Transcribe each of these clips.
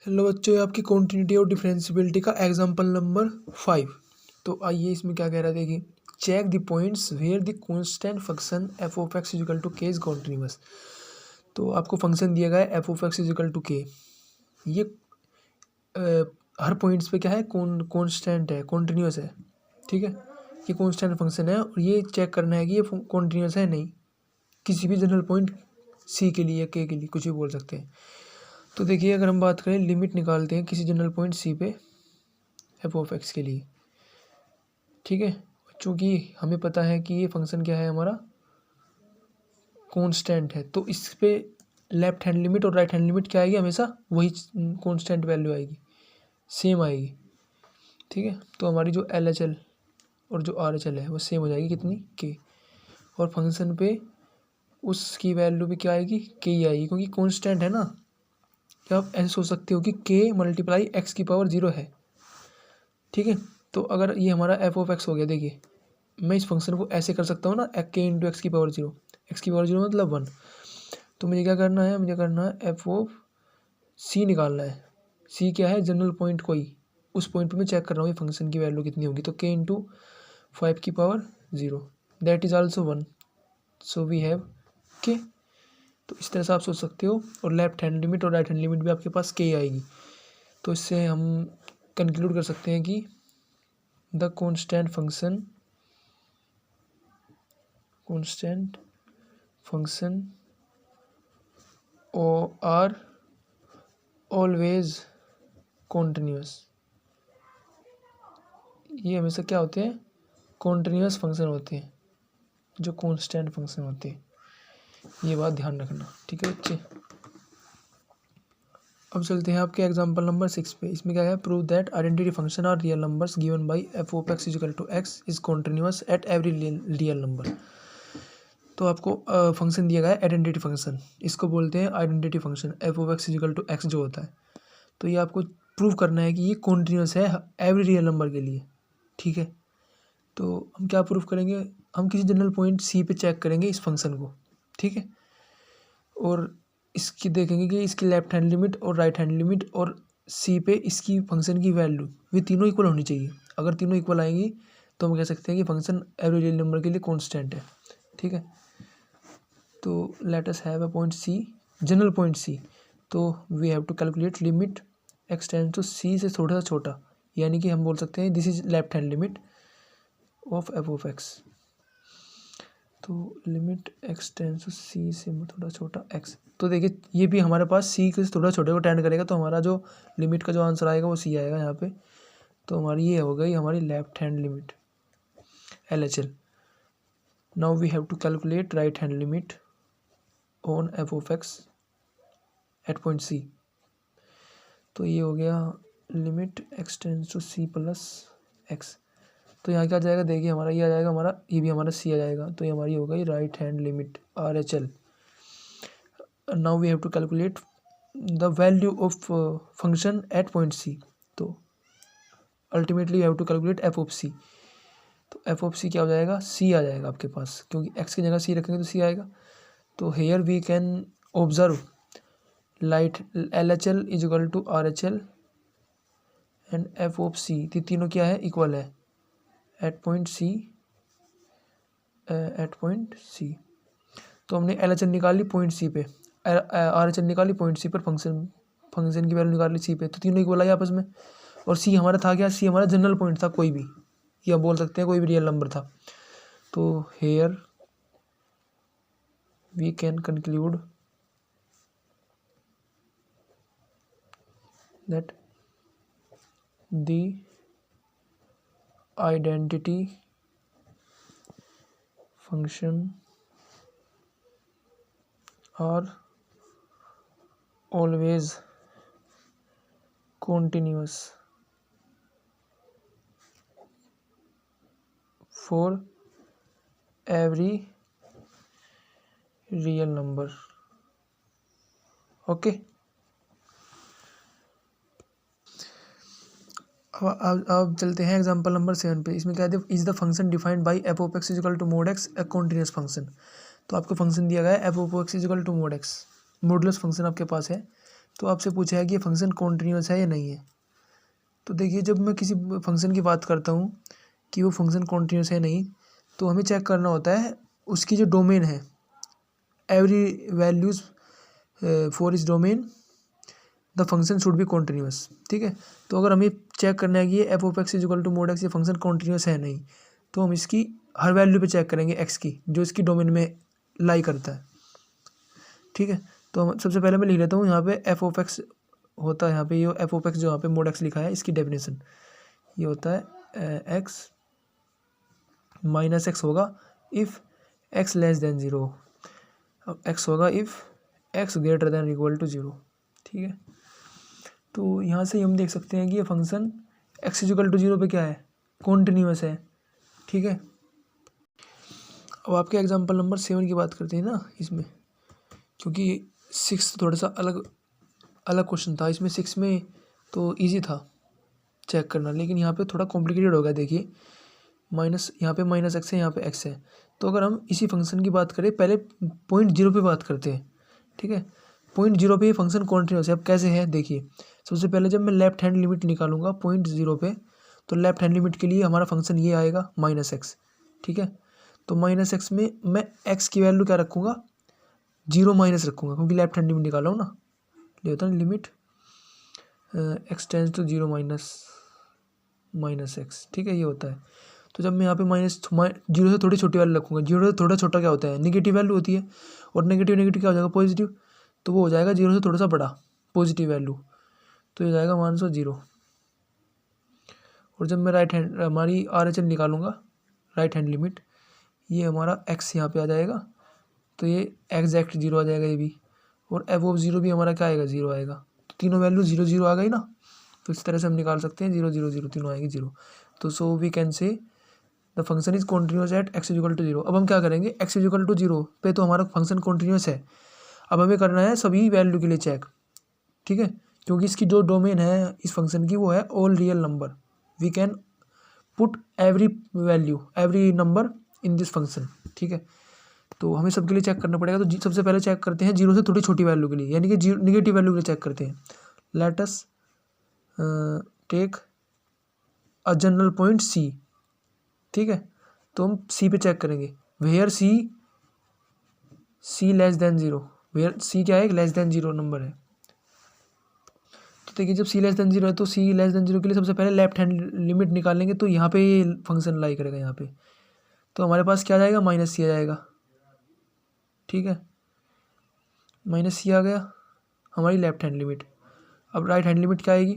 Hello बच्चों, ये आपकी कॉन्टिन्यूटी और डिफरेंशियबिलिटी का एग्जाम्पल नंबर 5। तो आइए इसमें क्या कह रहा है, देखिए check the points where the constant function f of x is equal to k is continuous. तो आपको फंक्शन दिया गया है f of x is equal to k. ये हर पॉइंट्स पे क्या है, कॉन्स्टेंट है, कॉन्टिन्यूअस है। ठीक है, ये कॉन्स्टेंट फंक्शन है और ये चेक करना है कि ये कॉन्टिन्यूअस है नहीं, किसी भी जनरल पॉइंट सी के लिए, के लिए कुछ भी बोल सकते हैं। तो देखिए अगर हम बात करें, लिमिट निकालते हैं किसी जनरल पॉइंट सी पे एफ ऑफ एक्स के लिए। ठीक है, चूँकि हमें पता है कि ये फंक्शन क्या है, हमारा कांस्टेंट है, तो इस पे लेफ्ट हैंड लिमिट और राइट हैंड लिमिट क्या आएगी, हमेशा वही कांस्टेंट वैल्यू आएगी, सेम आएगी। ठीक है, तो हमारी जो एल एच एल और जो आर एच एल है वो सेम हो जाएगी, कितनी, के। और फंक्शन पे उसकी वैल्यू भी क्या आएगी, के ही आएगी, क्योंकि कांस्टेंट है ना। क्या आप ऐसे सोच सकते हो कि के मल्टीप्लाई एक्स की पावर 0 है। ठीक है, तो अगर ये हमारा एफ ऑफ एक्स हो गया, देखिए मैं इस फंक्शन को ऐसे कर सकता हूँ ना, के इंटू एक्स की पावर 0, एक्स की पावर 0 मतलब 1। तो मुझे क्या करना है, मुझे करना है एफ ऑफ सी निकालना है। सी क्या है, जनरल पॉइंट कोई, उस पॉइंट पे मैं चेक कर रहा हूँ ये फंक्शन की वैल्यू कितनी होगी। तो के इंटू 5 की power 0 that is also 1, so we have k. तो इस तरह से आप सोच सकते हो, और लेफ्ट हैंड लिमिट और राइट हैंड लिमिट भी आपके पास के आएगी। तो इससे हम कंक्लूड कर सकते हैं कि the constant function are always continuous. ये हमेशा क्या होते हैं, कॉन्टिन्यूस फंक्शन होते हैं, जो कांस्टेंट फंक्शन होते हैं। ये बात ध्यान रखना, ठीक है बच्चे। अब चलते हैं आपके एग्जांपल नंबर 6 पे। इसमें क्या है, prove that identity function are real numbers given by f of x is equal to x is continuous at every real number. तो आपको फंक्शन दिया गया है आइडेंटिटी फंक्शन, इसको बोलते हैं identity function f of x is equal to x जो होता है। तो ये आपको प्रूव करना है कि ये कॉन्टिन्यूस है एवरी रियल नंबर के लिए। ठीक है, तो हम क्या प्रूव करेंगे, हम किसी जनरल पॉइंट सी पे चेक करेंगे इस फंक्शन को। ठीक है, और इसकी देखेंगे कि इसकी लेफ्ट हैंड लिमिट और राइट हैंड लिमिट और सी पे इसकी फंक्शन की वैल्यू वे तीनों इक्वल होनी चाहिए। अगर तीनों इक्वल आएंगी तो हम कह सकते हैं कि फंक्शन एवरी रियल नंबर के लिए कांस्टेंट है। ठीक है, तो let us have a point C, general point सी। तो we have to calculate limit x tends to C से थोड़ा सा छोटा, यानी कि हम बोल सकते हैं this is left hand limit of F of x. तो limit x tends to C से थोड़ा छोटा एक्स। तो देखिए ये भी हमारे पास सी के थोड़ा छोटे को टेंड करेगा, तो हमारा जो लिमिट का जो आंसर आएगा वो सी आएगा यहाँ पे। तो हमारी ये हो गई हमारी left hand limit L H L. Now we have to calculate right hand limit on f of x at point सी। तो ये हो गया limit x tends to c plus x. तो यहाँ क्या आ जाएगा, देखिए हमारा ये आ जाएगा, हमारा ये भी हमारा सी आ जाएगा। तो ये हमारी हो गई right hand limit R H L. Now we have to calculate the value of function at point सी। तो ultimately we have to calculate f of C. तो एफ ऑफ सी क्या हो जाएगा, सी आ जाएगा आपके पास, क्योंकि एक्स की जगह सी रखेंगे तो सी आएगा। तो here we can observe light L H L is equal to R H L and f of C, तीनों क्या है, इक्वल है एट पॉइंट सी। तो हमने एल एच एल निकाली पॉइंट सी पे, आर एच एल निकाली पॉइंट सी पर, फंक्शन की वैल्यू निकाली सी पे, तो तीनों इक्वल आई आपस में। और सी हमारा था क्या, सी हमारा जनरल पॉइंट था, कोई भी, या बोल सकते हैं कोई भी रियल नंबर था। तो here we can conclude that the identity function are always continuous for every real number. Okay, अब चलते हैं एग्जांपल नंबर 7 पे। इसमें क्या है, is the function defined by f of x is equal to mod x a continuous function. तो आपको function दिया गया है f of x is equal to mod x, modulus function आपके पास है। तो आपसे पूछा है कि ये फंक्शन कॉन्टिन्यूस है या नहीं है। तो देखिए जब मैं किसी फंक्शन की बात करता हूँ कि वो फंक्शन कॉन्टिन्यूस है नहीं, तो हमें चेक करना होता है उसकी जो डोमेन है, एवरी वैल्यूज़ फॉर इस domain the function should be continuous. ठीक है, तो अगर हमें चेक करना है कि ये f of x is equal to mod x ये फंक्शन कॉन्टिन्यूस है नहीं, तो हम इसकी हर वैल्यू पे चेक करेंगे एक्स की जो इसकी डोमेन में लाई करता है। ठीक है, तो सबसे पहले मैं लिख लेता हूँ यहाँ पे एफ ऑफ एक्स होता है, यहाँ पे ये एफ ऑफ एक्स जो यहाँ पे मोड एक्स लिखा है इसकी डेफिनेशन ये होता है एक्स माइनस एक्स होगा if x less than zero, अब एक्स होगा if x greater than equal to zero. ठीक है, तो यहाँ से हम देख सकते हैं कि ये function x equal to zero पे क्या है, कॉन्टिन्यूस है। ठीक है, अब आपके एग्जांपल नंबर 7 की बात करते हैं ना इसमें, क्योंकि 6 थोड़ा सा अलग क्वेश्चन था, इसमें 6 में तो इजी था चेक करना, लेकिन यहाँ पे थोड़ा कॉम्प्लिकेटेड हो गया। देखिए माइनस, यहाँ पे माइनस एक्स है, यहाँ पे एक्स है, तो अगर हम इसी फंक्शन की बात करें पहले पॉइंट जीरो पे बात करते हैं। ठीक है, पॉइंट जीरो पे ये फंक्शन कॉन्टिन्यूस है। अब कैसे है देखिए, सबसे पहले जब मैं लेफ्ट हैंड लिमिट निकालूंगा पॉइंट जीरो पे, तो लेफ्ट हैंड लिमिट के लिए हमारा फंक्शन ये आएगा माइनस एक्स। ठीक है, तो माइनस एक्स में मैं एक्स की वैल्यू क्या रखूँगा, जीरो माइनस रखूँगा, क्योंकि लेफ्ट हैंड लिमिट निकाला हूँ ना, ले होता है limit x tends to zero minus x. ठीक है, ये होता है। तो जब मैं यहाँ पे माइनस जीरो से थोड़ी छोटी वैल्यू रखूँगा, जीरो से थोड़ा छोटा क्या होता है, नेगेटिव वैल्यू होती है, और नेगेटिव क्या हो जाएगा, पॉजिटिव, तो वो हो जाएगा जीरो से थोड़ा सा बड़ा पॉजिटिव वैल्यू, तो ये जाएगा 100। और जब मैं राइट हैंड हमारी RHL निकालूंगा राइट हैंड लिमिट, ये हमारा एक्स यहाँ पे आ जाएगा, तो ये एग्जैक्ट जीरो आ जाएगा ये भी, और एफ ऑफ जीरो भी हमारा क्या आएगा, जीरो आएगा। तो तीनों वैल्यू जीरो जीरो आ गई ना, तो इस तरह से हम निकाल सकते हैं जीरो जीरो जीरो, तीनों आएगी जीरो। तो so we can say the function is continuous at x equal to zero. अब हम क्या करेंगे, एक्स इक्वल टू जीरो पे तो हमारा फंक्शन कॉन्टिन्यूस है, अब हमें करना है सभी वैल्यू के लिए चेक। ठीक है, क्योंकि इसकी जो डोमेन है इस फंक्शन की वो है all real number, we can put every value every number in this function. ठीक है, तो हमें सबके लिए चेक करना पड़ेगा। तो सबसे पहले चेक करते हैं जीरो से थोड़ी छोटी वैल्यू के लिए, यानी कि निगेटिव वैल्यू के लिए चेक करते हैं। Let us take a general point सी। ठीक है, तो हम सी पे चेक करेंगे, where C less than zero, where C क्या है, लेस देन जीरो नंबर है। तो देखिए जब सी लेस देन जीरो है, तो सी लेस देन जीरो के लिए सबसे पहले लेफ्ट हैंड लिमिट निकालेंगे, तो यहाँ पे ये फंक्शन लाई करेगा यहाँ पे, तो हमारे पास क्या आ जाएगा, माइनस सी आ जाएगा। ठीक है, माइनस सी आ गया हमारी लेफ्ट हैंड लिमिट। अब राइट हैंड लिमिट क्या आएगी,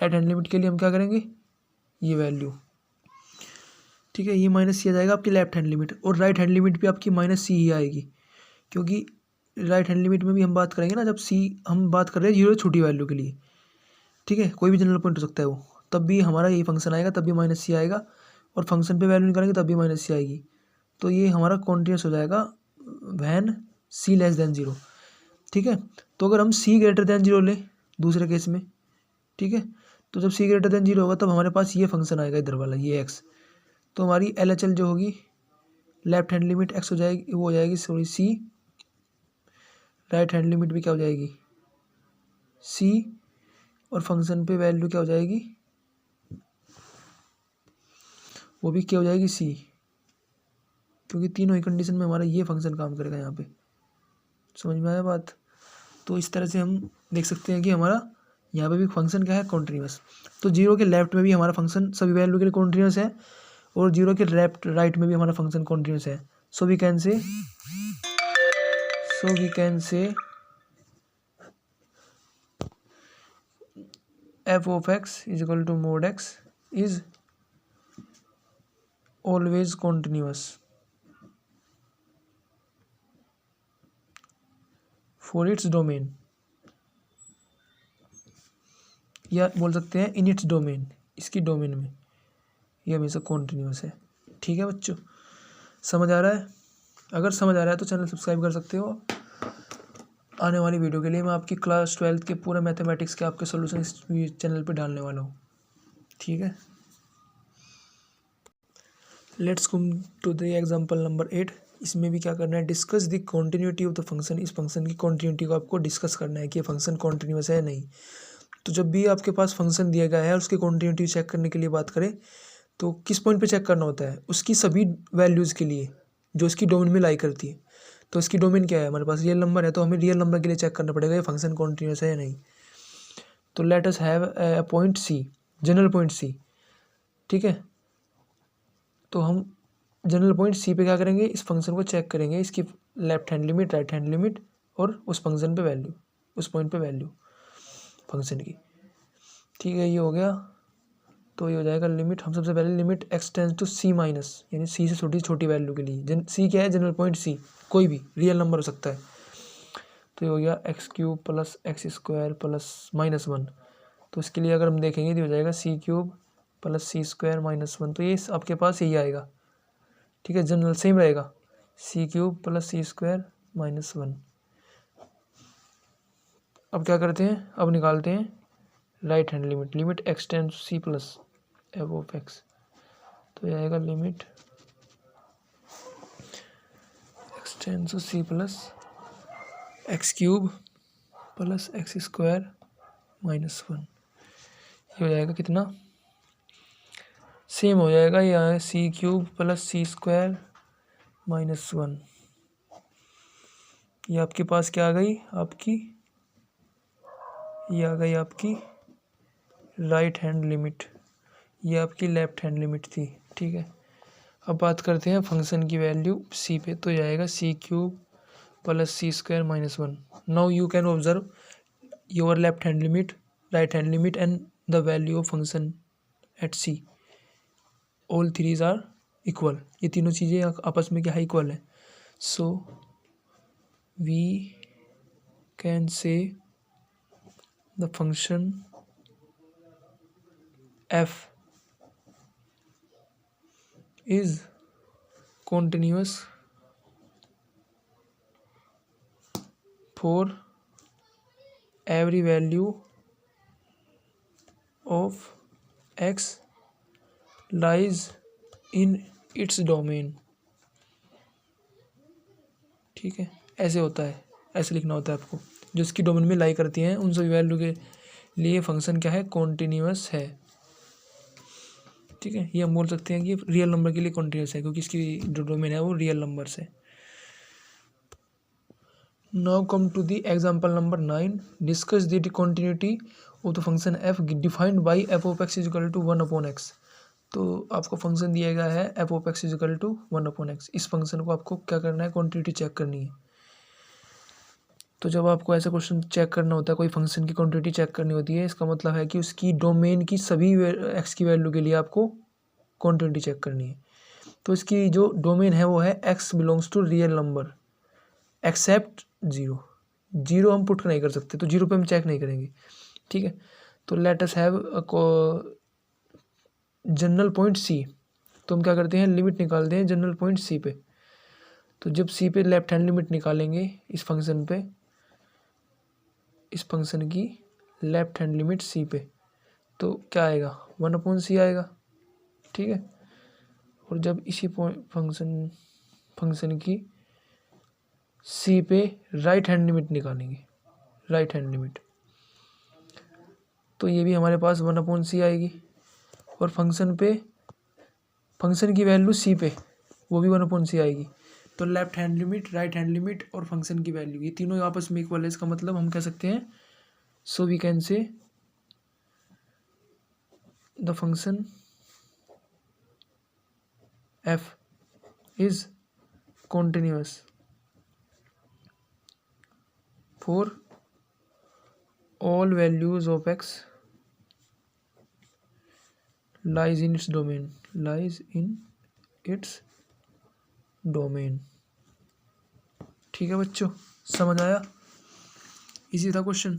राइट हैंड लिमिट के लिए हम क्या करेंगे, ये वैल्यू। ठीक है, ये माइनस सी आ जाएगा आपकी लेफ्ट हैंड लिमिट, और राइट हैंड लिमिट भी आपकी माइनस सी ही आएगी, क्योंकि राइट हैंड लिमिट में भी हम बात करेंगे ना, जब सी हम बात कर रहे हैं जीरो छोटी वैल्यू के लिए। ठीक है, कोई भी जनरल पॉइंट हो सकता है वो, तब भी हमारा यही फंक्शन आएगा, तब भी माइनस सी आएगा, और फंक्शन पे वैल्यू निकालेंगे तब भी माइनस सी आएगी। तो ये हमारा कॉन्टिन्यूस हो जाएगा वैन सी लेस देन जीरो। ठीक है, तो अगर हम सी ग्रेटर देन जीरो लें दूसरे केस में, ठीक है, तो जब सी ग्रेटर देन जीरो होगा तब हमारे पास ये फंक्शन आएगा इधर वाला, ये एक्स। तो हमारी LHL जो होगी लेफ्ट हैंड लिमिट एक्स हो जाएगी, वो हो जाएगी sorry c, right hand limit भी क्या हो जाएगी, सी, और फंक्शन पे वैल्यू क्या हो जाएगी, वो भी क्या हो जाएगी, सी, क्योंकि तीनों ही कंडीशन में हमारा ये फंक्शन काम करेगा यहाँ पे। समझ में आया बात। तो इस तरह से हम देख सकते हैं कि हमारा यहाँ पे भी फंक्शन क्या है, कॉन्टिन्यूस। तो जीरो के लेफ्ट में भी हमारा फंक्शन सभी वैल्यू के लिए कॉन्टिन्यूस है, और जीरो के लेफ्ट राइट में भी हमारा फंक्शन कॉन्टिन्यूस है। So we can say f of x is equal to mod x is always continuous for its domain, या बोल सकते हैं इन इट्स डोमेन, इसकी डोमेन में ये हमेशा कॉन्टिन्यूस है। ठीक है बच्चों, समझ आ रहा है? अगर समझ आ रहा है तो चैनल सब्सक्राइब कर सकते हो। आने वाली वीडियो के लिए मैं आपकी क्लास 12th के पूरे मैथमेटिक्स के आपके सॉल्यूशन इस चैनल पे डालने वाला हूँ। ठीक है, let's come to the example number 8। इसमें भी क्या करना है, discuss the continuity of the function. इस फंक्शन की कॉन्टिन्यूटी को आपको डिस्कस करना है कि ये फंक्शन कॉन्टिन्यूस है या नहीं। तो जब भी आपके पास फंक्शन दिया गया है और उसकी कॉन्टिन्यूटी चेक करने के लिए बात करें तो किस पॉइंट पे चेक करना होता है, उसकी सभी वैल्यूज़ के लिए जो उसकी डोमेन में लाई करती है। तो इसकी डोमेन क्या है, हमारे पास रियल नंबर है, तो हमें रियल नंबर के लिए चेक करना पड़ेगा ये फंक्शन कॉन्टिन्यूस है या नहीं। तो let us have a point C, general point सी, ठीक है। तो हम जनरल पॉइंट सी पे क्या करेंगे, इस फंक्शन को चेक करेंगे, इसकी left hand limit, right hand limit और उस फंक्शन पे वैल्यू, उस पॉइंट पे वैल्यू फंक्शन की, ठीक है। ये हो गया। तो ये हो जाएगा लिमिट, हम सबसे पहले limit x tends to c minus, यानी सी से छोटी छोटी वैल्यू के लिए। सी क्या है, जनरल पॉइंट सी, कोई भी रियल नंबर हो सकता है। तो ये हो गया x cube plus x square plus -1। तो इसके लिए अगर हम देखेंगे तो हो जाएगा सी क्यूब प्लस सी स्क्वायर -1। तो ये आपके पास यही आएगा, ठीक है, जनरल सेम रहेगा, सी क्यूब प्लस सी स्क्वायर -1। अब क्या करते हैं, अब निकालते हैं right hand limit, limit x tends to c plus f of x. तो ये आएगा limit x tends to c plus x cube plus x square -1। ये हो जाएगा कितना, सेम हो जाएगा, ये है सी क्यूब प्लस सी स्क्वायर -1। ये आपके पास क्या आ गई आपकी, ये आ गई आपकी राइट हैंड लिमिट, ये आपकी लेफ्ट हैंड लिमिट थी, ठीक है। अब बात करते हैं फंक्शन की वैल्यू सी पे। तो जाएगा C cube plus C square -1। Now you can observe your left hand limit, right hand limit and the value of function at C, all threes are equal. ये तीनों चीज़ें आपस में क्या है, इक्वल है। So we can say the function f is continuous for every value of x lies in its domain, ठीक है। ऐसे होता है, ऐसे लिखना होता है आपको, जो इसकी डोमेन में लाई करती हैं उन सभी वैल्यू के लिए फंक्शन क्या है, कॉन्टिन्यूस है, ठीक है। ये हम बोल सकते हैं कि रियल नंबर के लिए कॉन्टिन्यूस है क्योंकि इसकी जो डोमेन है वो रियल नंबर से। Now come to the example number 9, discuss the continuity of the function f defined by f of x is equal to 1/x। तो आपको फंक्शन दिया गया है f of x is equal to 1/x। इस function को आपको क्या करना है, कॉन्टिन्यूटी चेक करनी है। तो जब आपको ऐसा क्वेश्चन चेक करना होता है, कोई फंक्शन की क्वांटिटी चेक करनी होती है, इसका मतलब है कि उसकी डोमेन की सभी एक्स की वैल्यू के लिए आपको क्वांटिटी चेक करनी है। तो इसकी जो डोमेन है वो है x belongs to real number except 0। 0 हम पुट नहीं कर सकते, तो 0 पे हम चेक नहीं करेंगे, ठीक है। तो let us have general point सी। तो हम क्या करते हैं, लिमिट निकालते हैं जनरल पॉइंट सी पे। तो जब सी पे लेफ्ट हैंड लिमिट निकालेंगे इस फंक्शन पे, इस फंक्शन की लेफ्ट हैंड लिमिट सी पे, तो क्या आएगा, 1/c आएगा, ठीक है। और जब इसी फंक्शन की सी पे राइट हैंड लिमिट निकालेंगे, राइट हैंड लिमिट, तो ये भी हमारे पास 1/c आएगी। और फंक्शन की वैल्यू सी पे वो भी 1/c आएगी। तो left hand limit, right hand limit और फंक्शन की वैल्यू ये तीनों आपस में इक्वल है। इसका मतलब हम कह सकते हैं, so we can say the function f is continuous for all values of x lies in its domain, lies in its domain, ठीक है बच्चों, समझ आया, इजी था क्वेश्चन।